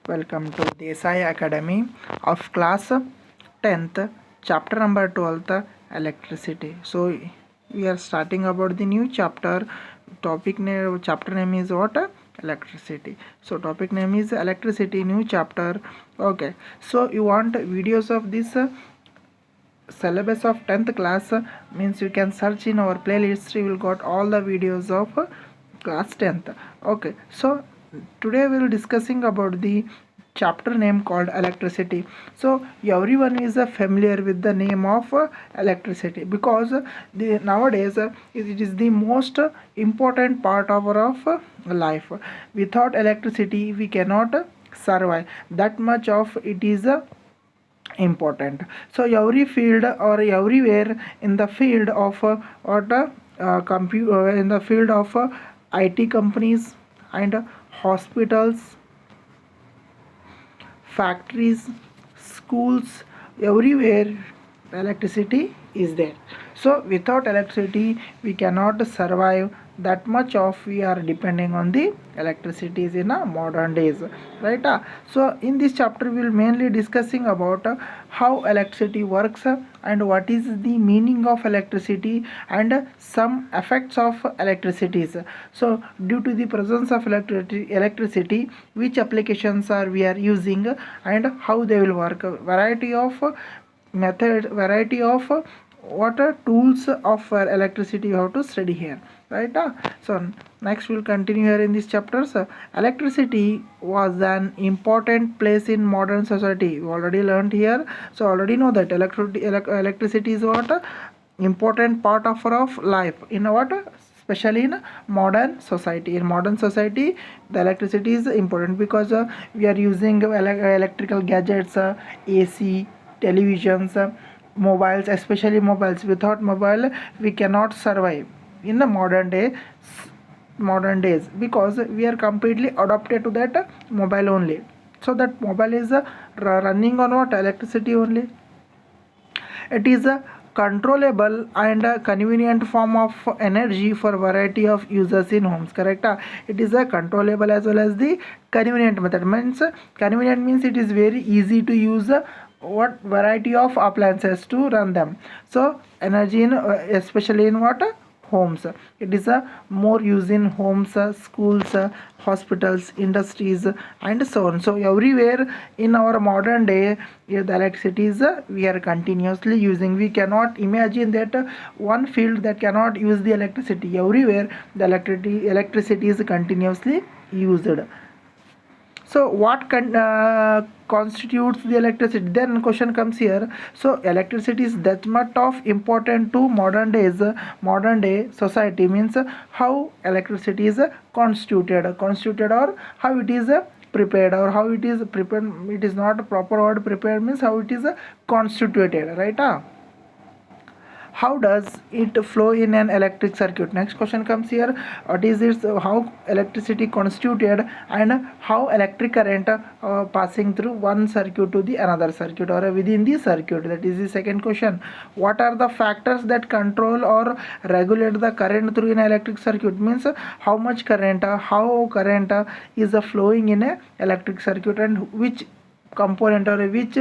Welcome to Desai Academy of class 10th, chapter number 12th, electricity. So we are starting about the new chapter. Topic name, chapter name is what? Electricity. So topic name is electricity, new chapter. Okay. So you want videos of this syllabus of 10th class, means you can search in our playlist. You will got all the videos of class 10th. Okay, so today we will discussing about the chapter name called electricity. So everyone is familiar with the name of electricity, because the nowadays it is the most important part of our life. Without electricity we cannot survive, that much of it is important. So every field or everywhere in the field of what computer in the field of IT companies and hospitals, factories, schools, everywhere electricity is there. So without electricity we cannot survive, that much of we are depending on the electricity in a modern days, right? So in this chapter we will mainly discussing about how electricity works, and what is the meaning of electricity, and some effects of electricity. So due to the presence of electricity, which applications are we are using and how they will work, variety of method, variety of what are tools of electricity you have to study here, right? So next we'll continue here in this chapter. So electricity was an important place in modern society, we already learned here. So already know that electricity is what important part of our of life in what, especially in modern society. In modern society the electricity is important because we are using electrical gadgets, AC, televisions, mobiles, especially mobiles. Without mobile we cannot survive in the modern days, because we are completely adopted to that mobile only. So that mobile is running on what, electricity only. It is a controllable and a convenient form of energy for variety of users in homes, correct? It is a controllable as well as the convenient method. Means convenient means it is very easy to use what variety of appliances to run them. So energy in especially in what, homes. It is a more used in homes, schools, hospitals, industries, and so on. So everywhere in our modern day, the electricity is we are continuously using. We cannot imagine that one field that cannot use the electricity. Everywhere the electricity is continuously used. So what constitutes the electricity? Then question comes here. So electricity is that much of important to modern day society, means how electricity is constituted, or how it is prepared, or how it is prepared. It is not a proper word. Prepared means how it is constituted, right? How does it flow in an electric circuit? Next question comes here. What is this, how electricity constituted, and how electric current passing through one circuit to the another circuit, or within the circuit? That is the second question. What are the factors that control or regulate the current through an electric circuit? Means how much current, how current is flowing in a electric circuit, and which component, or which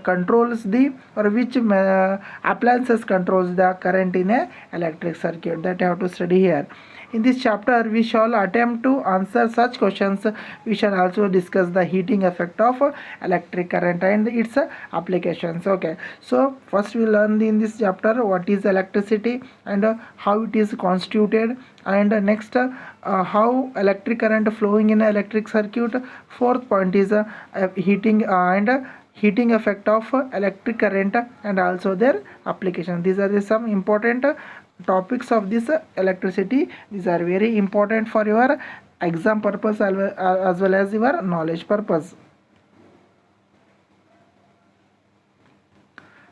controls the, or which appliances controls the current in a electric circuit, that you have to study here. In this chapter we shall attempt to answer such questions. We shall also discuss the heating effect of electric current and its applications. Okay, so first we learn in this chapter what is electricity, and how it is constituted, and next how electric current flowing in electric circuit. Fourth point is heating and heating effect of electric current, and also their application. These are the some important topics of this electricity. These are very important for your exam purpose as well as your knowledge purpose.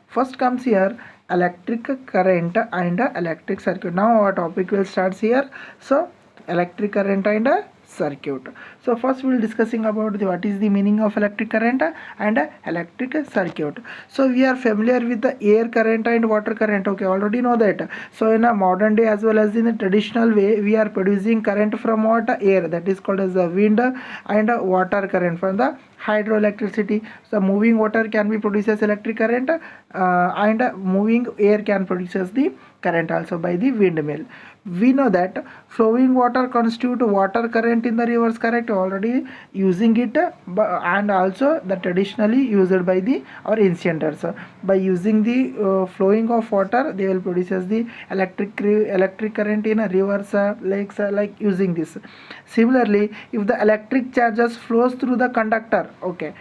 First comes here electric current and electric circuit. Now our topic will start here. So electric current and circuit. So first we will discussing about what is the meaning of electric current and electric circuit. So we are familiar with the air current and water current. Okay, already know that. So in a modern day as well as in a traditional way, we are producing current from what? Air, that is called as the wind, and water current from the hydroelectricity. So moving water can be produces electric current, and moving air can produces the current also by the windmill. We know that flowing water constitute water current in the rivers, correct, already using it, and also the traditionally used by the our ancients. By using the flowing of water, they will produces the electric current in rivers, lakes, like using this. Similarly, if the electric charges flows through the conductor, okay,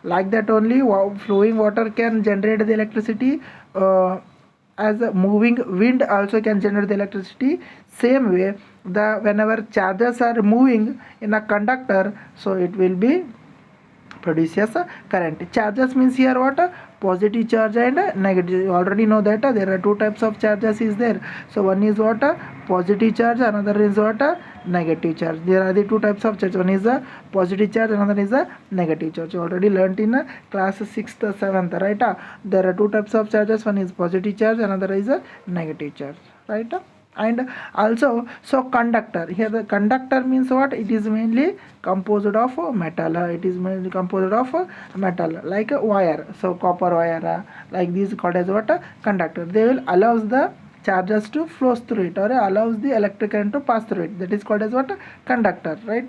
like that only flowing water can generate the electricity, as a moving wind also can generate the electricity. Same way, the whenever charges are moving in a conductor, so it will be produces a current. Charges means here what? Positive charge and negative. You already know that there are two types of charges is there. So one is what? Positive charge, another is what? Negative charge. There are the two types of charge. One is a positive charge, another is a negative charge. You already learnt in class 6th 7th, right? There are two types of charges. One is positive charge, another is a negative charge, right? And also, so conductor, here the conductor means what? It is mainly composed of metal. It is mainly composed of metal, like a wire. So copper wire, like this called as what? Conductor. They will allows the charges to flow through it, or allows the electric current to pass through it. That is called as what? Conductor, right?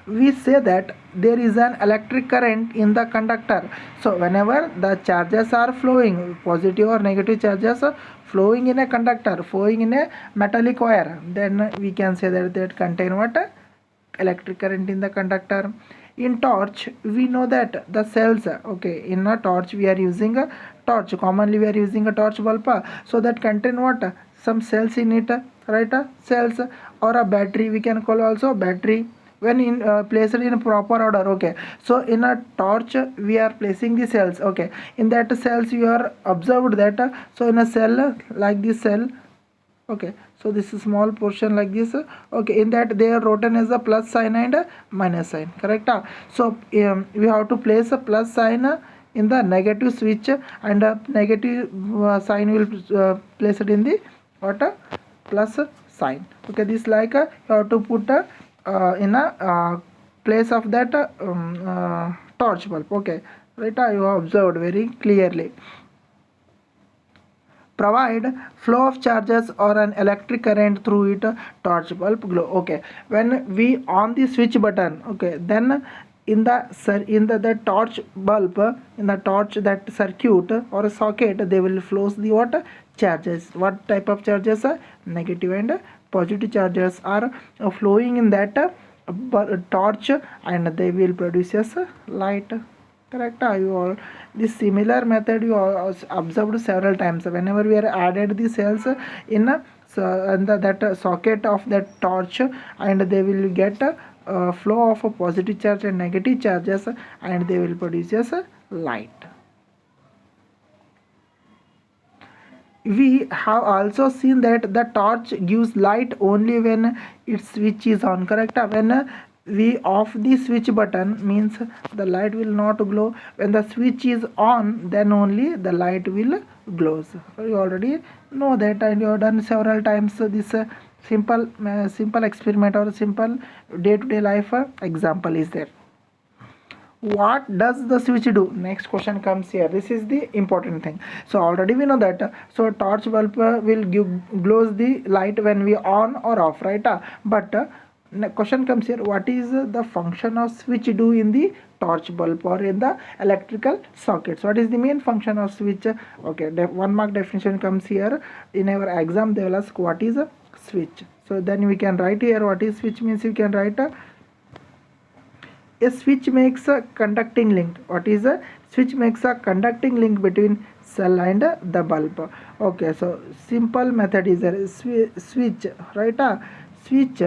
We say that there is an electric current in the conductor. So whenever the charges are flowing, positive or negative charges are flowing in a conductor, flowing in a metallic wire, then we can say that that contain what? Electric current in the conductor. In torch, we know that the cells, okay, in a torch we are using a torch, commonly we are using a torch bulb, so that contain what? Some cells in it, right? Cells, or a battery, we can call also battery, when in placed in a proper order. Okay, so in a torch we are placing the cells. Okay, in that cells you are observed that, so in a cell, like this cell, okay, so this is small portion like this. Okay, in that they are written as a plus sign and a minus sign, correct? So we have to place a plus sign in the negative switch, and a negative sign will place it in the what? Plus sign. Okay, this like you have to put in a place of that torch bulb. Okay, right? You have observed very clearly. Provide flow of charges or an electric current through it, torch bulb glow. Okay, when we on the switch button, okay, then in the torch bulb, in the torch, that circuit or a socket, they will flows the what? Charges. What type of charges? Negative and positive charges are flowing in that torch, and they will produce as light, correct? You all, this similar method you all observed several times. Whenever we are added the cells in that socket of that torch, and they will get a flow of a positive charge and negative charges, and they will produce as light. We have also seen that the torch gives light only when its switch is on, correct? When we off the switch button, means the light will not glow. When the switch is on, then only the light will glows. You already know that, and you have done several times this simple experiment or simple day-to-day life example is there. What does the switch do? Next question comes here. This is the important thing. So already we know that, so torch bulb will give glows the light when we on or off, right? But question comes here, what is the function of switch do in the torch bulb or in the electrical sockets? What is the main function of switch? Okay, 1 mark definition comes here. In our exam they will ask what is a switch. So then we can write here what is switch means. You can write a switch makes a conducting link. What is a switch? Makes a conducting link between cell and the bulb. Okay, so simple method is there. Switch, right? Switch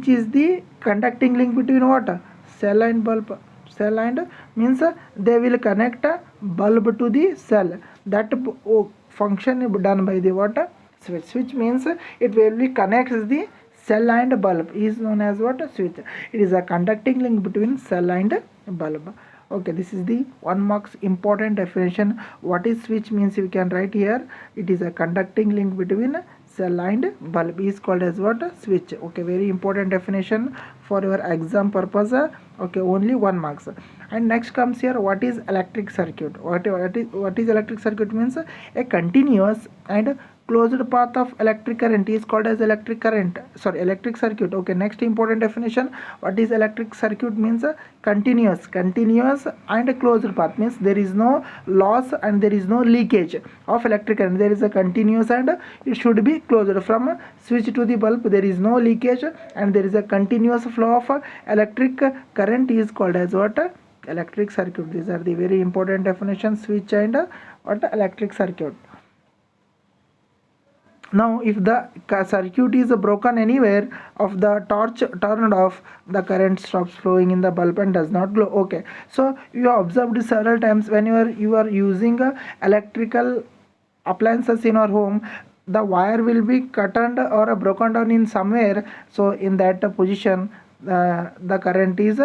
is the conducting link between what? Cell and bulb. Cell and means they will connect a bulb to the cell. That function is done by the what? Switch. Switch means it will be connects the cell and bulb is known as what? Switch. It is a conducting link between cell and bulb. Okay, this is the 1 marks important definition. What is switch means you can write here. It is a conducting link between cell and bulb is called as what? Switch. Okay, very important definition for your exam purpose. Okay, only 1 marks. And next comes here, what is electric circuit? What is electric circuit means? A continuous and closed path of electric current is called as electric circuit. Okay, next important definition, what is electric circuit means? Continuous and closed path means there is no loss and there is no leakage of electric current. There is a continuous and it should be closed. From switch to the bulb there is no leakage and there is a continuous flow of electric current is called as what? Electric circuit. These are the very important definitions, switch and what? Electric circuit. Now if the circuit is broken anywhere of the torch turned off, the current stops flowing in the bulb and does not glow. Okay, so you have observed several times when you are using electrical appliances in our home, the wire will be cut or broken down in somewhere. So in that position the current is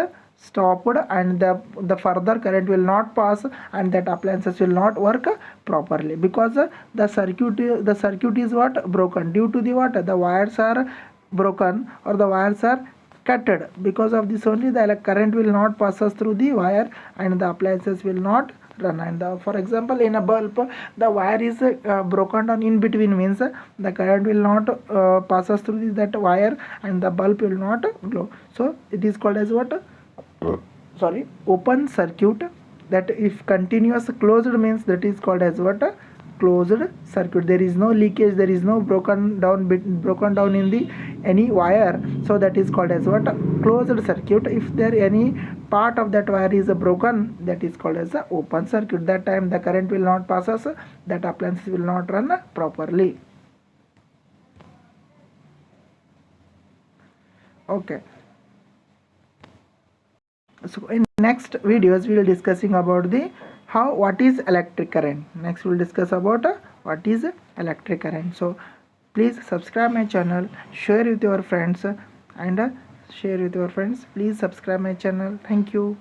stopped and the further current will not pass and that appliances will not work properly because the circuit is what? Broken. Due to the what? The wires are broken or the wires are cutted. Because of this only the current will not pass us through the wire and the appliances will not run. And for example in a bulb the wire is broken down in between means the current will not pass us through that wire and the bulb will not glow. So it is called as what? Open circuit. That if continuous closed means that is called as what? Closed circuit. There is no leakage, there is no broken down in the any wire, so that is called as what? Closed circuit. If there any part of that wire is broken, that is called as a open circuit. That time the current will not pass us, that appliance will not run properly. Okay, so in next videos we will discussing about the what is electric current. Next we will discuss about what is electric current. So please subscribe my channel, share with your friends and share with your friends. Please subscribe my channel. Thank you.